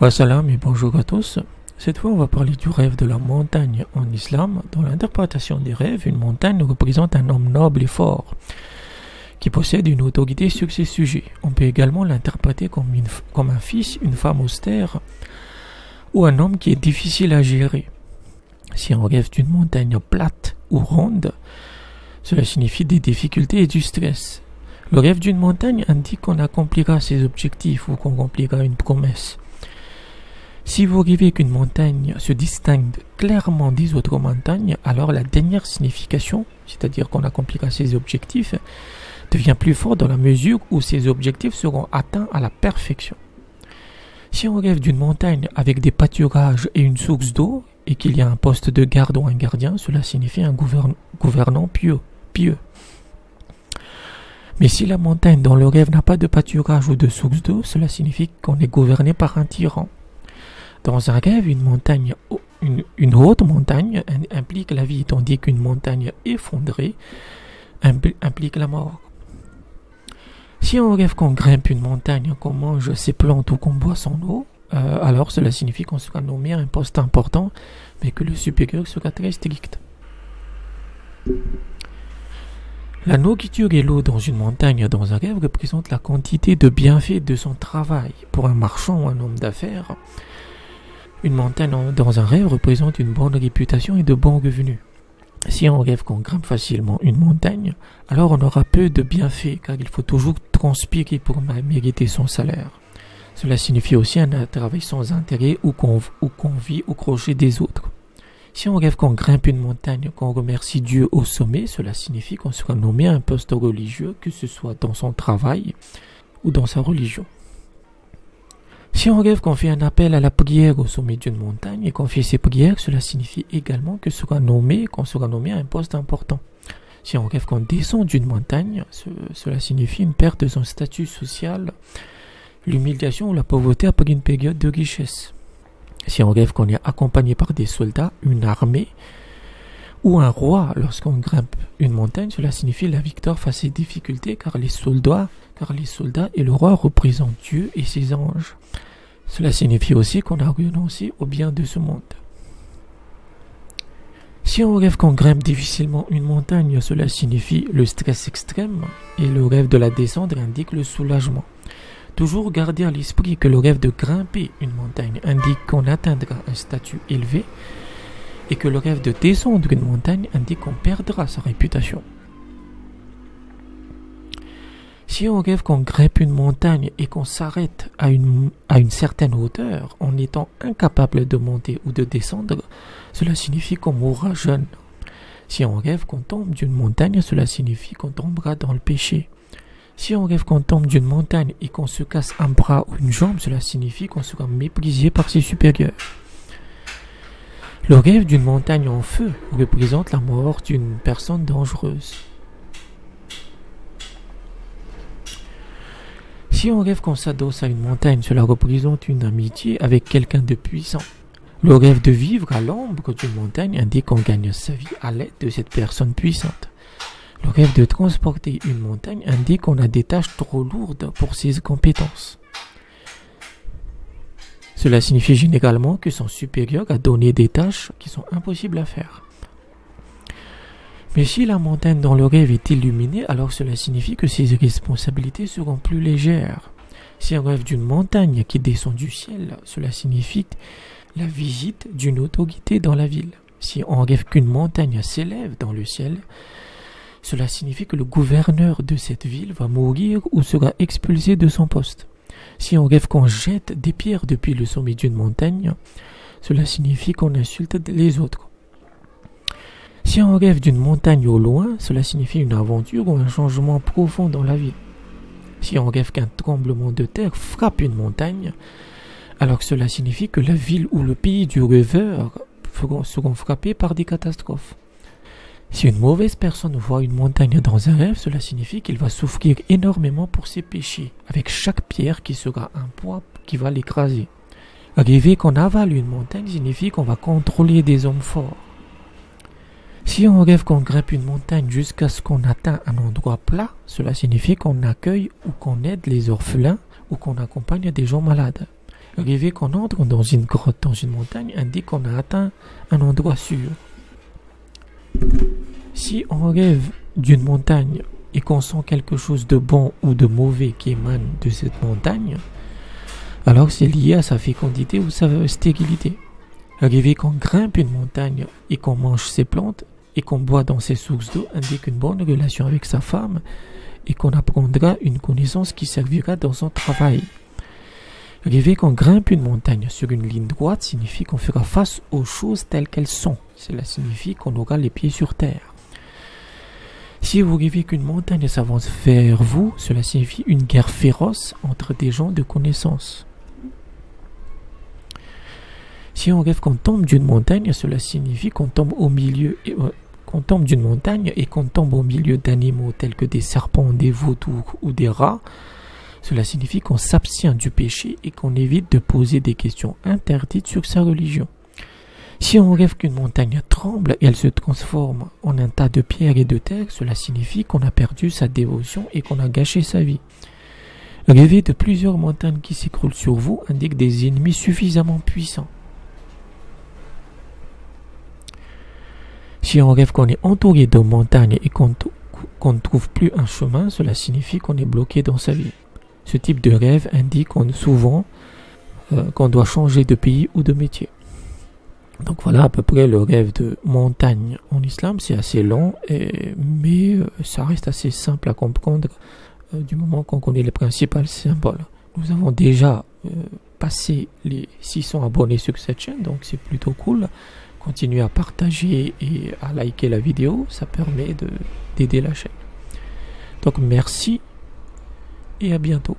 Wassalam et bonjour à tous. Cette fois, on va parler du rêve de la montagne en islam. Dans l'interprétation des rêves, une montagne représente un homme noble et fort qui possède une autorité sur ses sujets. On peut également l'interpréter comme un fils, une femme austère ou un homme qui est difficile à gérer. Si on rêve d'une montagne plate ou ronde, cela signifie des difficultés et du stress. Le rêve d'une montagne indique qu'on accomplira ses objectifs ou qu'on remplira une promesse. Si vous rêvez qu'une montagne se distingue clairement des autres montagnes, alors la dernière signification, c'est-à-dire qu'on accomplira ses objectifs, devient plus forte dans la mesure où ces objectifs seront atteints à la perfection. Si on rêve d'une montagne avec des pâturages et une source d'eau, et qu'il y a un poste de garde ou un gardien, cela signifie un gouvernant pieux. Mais si la montagne dans le rêve n'a pas de pâturage ou de source d'eau, cela signifie qu'on est gouverné par un tyran. Dans un rêve, une haute montagne implique la vie, tandis qu'une montagne effondrée implique la mort. Si on rêve qu'on grimpe une montagne, qu'on mange ses plantes ou qu'on boit son eau, alors cela signifie qu'on sera nommé à un poste important, mais que le supérieur sera très strict. La nourriture et l'eau dans une montagne dans un rêve représentent la quantité de bienfaits de son travail. Pour un marchand ou un homme d'affaires, une montagne dans un rêve représente une bonne réputation et de bons revenus. Si on rêve qu'on grimpe facilement une montagne, alors on aura peu de bienfaits, car il faut toujours transpirer pour mériter son salaire. Cela signifie aussi un travail sans intérêt ou qu'on vit au crochet des autres. Si on rêve qu'on grimpe une montagne, qu'on remercie Dieu au sommet, cela signifie qu'on sera nommé à un poste religieux, que ce soit dans son travail ou dans sa religion. Si on rêve qu'on fait un appel à la prière au sommet d'une montagne et qu'on fait ses prières, cela signifie également qu'on sera nommé à un poste important. Si on rêve qu'on descend d'une montagne, cela signifie une perte de son statut social, l'humiliation ou la pauvreté après une période de richesse. Si on rêve qu'on est accompagné par des soldats, une armée ou un roi lorsqu'on grimpe une montagne, cela signifie la victoire face aux difficultés, car les soldats et le roi représentent Dieu et ses anges. Cela signifie aussi qu'on a renoncé au bien de ce monde. Si on rêve qu'on grimpe difficilement une montagne, cela signifie le stress extrême, et le rêve de la descendre indique le soulagement. Toujours garder à l'esprit que le rêve de grimper une montagne indique qu'on atteindra un statut élevé, et que le rêve de descendre une montagne indique qu'on perdra sa réputation. Si on rêve qu'on grimpe une montagne et qu'on s'arrête à une certaine hauteur en étant incapable de monter ou de descendre, cela signifie qu'on mourra jeune. Si on rêve qu'on tombe d'une montagne, cela signifie qu'on tombera dans le péché. Si on rêve qu'on tombe d'une montagne et qu'on se casse un bras ou une jambe, cela signifie qu'on sera méprisé par ses supérieurs. Le rêve d'une montagne en feu représente la mort d'une personne dangereuse. Si on rêve qu'on s'adosse à une montagne, cela représente une amitié avec quelqu'un de puissant. Le rêve de vivre à l'ombre d'une montagne indique qu'on gagne sa vie à l'aide de cette personne puissante. Le rêve de transporter une montagne indique qu'on a des tâches trop lourdes pour ses compétences. Cela signifie généralement que son supérieur a donné des tâches qui sont impossibles à faire. Mais si la montagne dans le rêve est illuminée, alors cela signifie que ses responsabilités seront plus légères. Si on rêve d'une montagne qui descend du ciel, cela signifie la visite d'une autorité dans la ville. Si on rêve qu'une montagne s'élève dans le ciel, cela signifie que le gouverneur de cette ville va mourir ou sera expulsé de son poste. Si on rêve qu'on jette des pierres depuis le sommet d'une montagne, cela signifie qu'on insulte les autres. Si on rêve d'une montagne au loin, cela signifie une aventure ou un changement profond dans la vie. Si on rêve qu'un tremblement de terre frappe une montagne, alors cela signifie que la ville ou le pays du rêveur seront frappés par des catastrophes. Si une mauvaise personne voit une montagne dans un rêve, cela signifie qu'il va souffrir énormément pour ses péchés, avec chaque pierre qui sera un poids qui va l'écraser. Rêver qu'on avale une montagne signifie qu'on va contrôler des hommes forts. Si on rêve qu'on grimpe une montagne jusqu'à ce qu'on atteint un endroit plat, cela signifie qu'on accueille ou qu'on aide les orphelins ou qu'on accompagne des gens malades. Rêver qu'on entre dans une grotte, dans une montagne, indique qu'on a atteint un endroit sûr. Si on rêve d'une montagne et qu'on sent quelque chose de bon ou de mauvais qui émane de cette montagne, alors c'est lié à sa fécondité ou sa stérilité. Rêver qu'on grimpe une montagne et qu'on mange ses plantes et qu'on boit dans ses sources d'eau indique une bonne relation avec sa femme et qu'on apprendra une connaissance qui servira dans son travail. Rêver qu'on grimpe une montagne sur une ligne droite signifie qu'on fera face aux choses telles qu'elles sont. Cela signifie qu'on aura les pieds sur terre. Si vous rêvez qu'une montagne s'avance vers vous, cela signifie une guerre féroce entre des gens de connaissance. Si on rêve qu'on tombe d'une montagne, cela signifie qu'on tombe d'une montagne et qu'on tombe au milieu d'animaux tels que des serpents, des vautours ou des rats. Cela signifie qu'on s'abstient du péché et qu'on évite de poser des questions interdites sur sa religion. Si on rêve qu'une montagne tremble et elle se transforme en un tas de pierres et de terre, cela signifie qu'on a perdu sa dévotion et qu'on a gâché sa vie. Rêver de plusieurs montagnes qui s'écroulent sur vous indique des ennemis suffisamment puissants. Si on rêve qu'on est entouré de montagnes et qu'on ne trouve plus un chemin, cela signifie qu'on est bloqué dans sa vie. Ce type de rêve indique souvent qu'on doit changer de pays ou de métier. Donc voilà à peu près le rêve de montagne en islam. C'est assez long, mais ça reste assez simple à comprendre du moment qu'on connaît les principaux symboles. Nous avons déjà passé les 600 abonnés sur cette chaîne, donc c'est plutôt cool. Continuez à partager et à liker la vidéo, ça permet d'aider la chaîne. Donc merci et à bientôt.